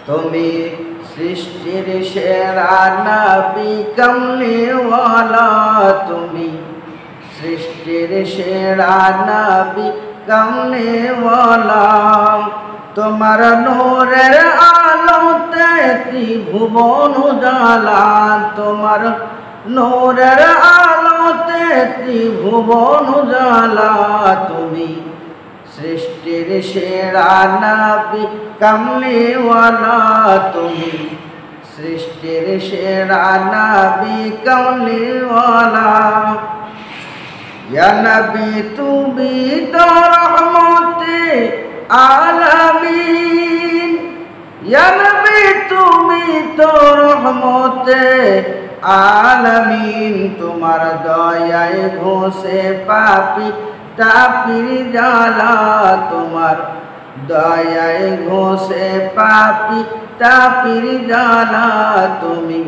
তুমি সৃষ্টির সেরা নবী কমলিওয়ালা, তুমি সৃষ্টির সেরা নবী কমলিওয়ালা। তোমার নূরের আলোতে ত্রিভুবন উজালা, তোমার নূরের আলোতে ত্রিভুবন উজালা। তুমি সৃষ্টির সেরা নবী কমলিওয়ালা, তুমি সৃষ্টির সেরা নবী কমলিওয়ালা। ইয়া নবী তুমি তো রহমতে আলামিন, ইয়া নবী তুমি তো রহমতে আলামিন। তোমার দয়ায় ঘোষে পাপী তাপির জালা, তোমার দয়ায় ঘোষে পাপী তাপির জালা। তুমি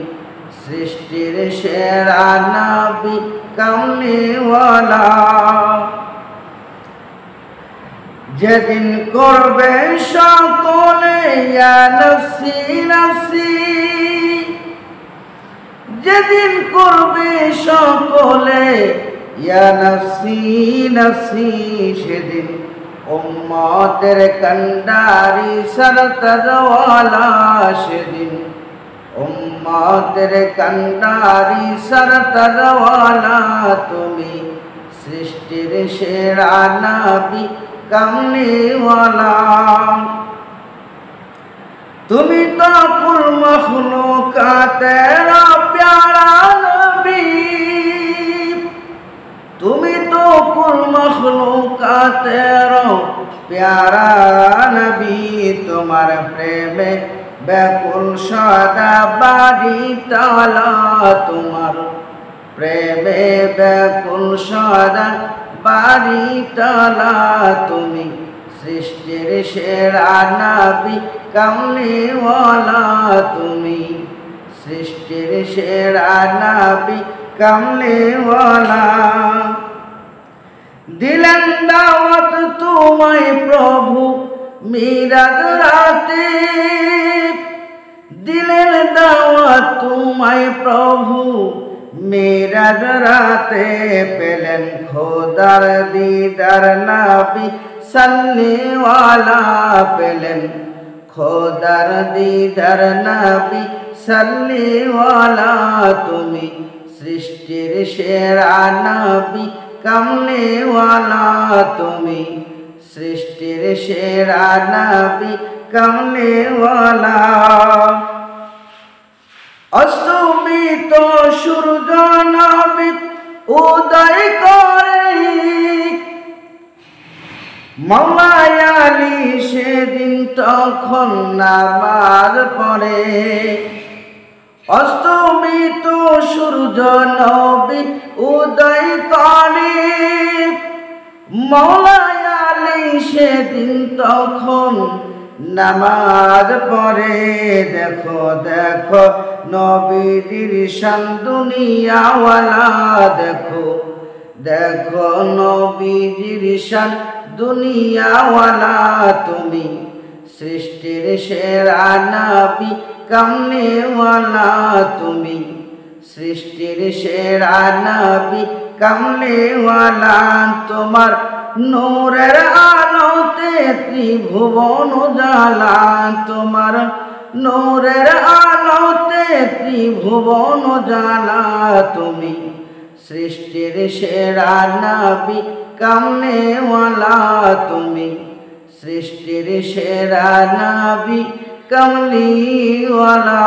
সৃষ্টির সেরা নবী কমলিওয়ালা। যেদিন করবে সকলে ইয়া নফসি নফসি, যেদিন করবে সকলে ইয়া নফসি নফসি, সেদিন উম্মতের কান্ডারি সরতাজওয়ালা, সেদিন উম্মতের কান্ডারি সরতাজওয়ালা। তুমি সৃষ্টির সেরা নবী কমলিওয়ালা। তুমি তো কুল মখলুকাতের প্যারা নবী, তুমি তো কুল মখলুকাতের প্যারা নবী। তোমার প্রেমে ব্যাকুল সদা বাড়ি তালা, তোমার প্রেমে ব্যাকুল সদা বাড়ি তালা। তুমি সৃষ্টির সেরা নবী কমলিওয়ালা, তুমি সৃষ্টির সেরা নবী কমলিওয়ালা। দিলেন দাওয়াত তোমায় প্রভু মিরাজ রাতে, দিলেন দাওয়াত তোমায় প্রভু মিরাজ রাতে। পেলেন খোদার দিদার নবী সাল্লিওয়ালা, পেলেন খোদার দিদার নবী সাল্লিওয়ালা। তুমি সৃষ্টির সেরা নবী কমলিওয়ালা, তুমি সৃষ্টির সেরা নবী কমলিওয়ালা। অস্তমিত সূর্য নবী উদয় করে, মওলাই আলী সেদিন তখন নামাজ পড়ে। অস্তমিত সূর্য নবী উদয় করে, মওলাই আলী সেদিন তখন নামাজ পড়ে। দেখো দেখো নবীর শান দুনিয়াওয়ালা, দেখো দেখো নবীর শান দুনিয়াওয়ালা। তুমি সৃষ্টির সেরা নবী কমলিওয়ালা, তুমি সৃষ্টির সেরা নবী কমলিওয়ালা। তোমার নূরের আলোতে ত্রিভুবন উজালা, তোমার নূরের আলোতে ত্রিভুবন উজালা। তুমি সৃষ্টির সেরা নবী কমলিওয়ালা, তুমি সৃষ্টির সেরা নবী কমলিওয়ালা।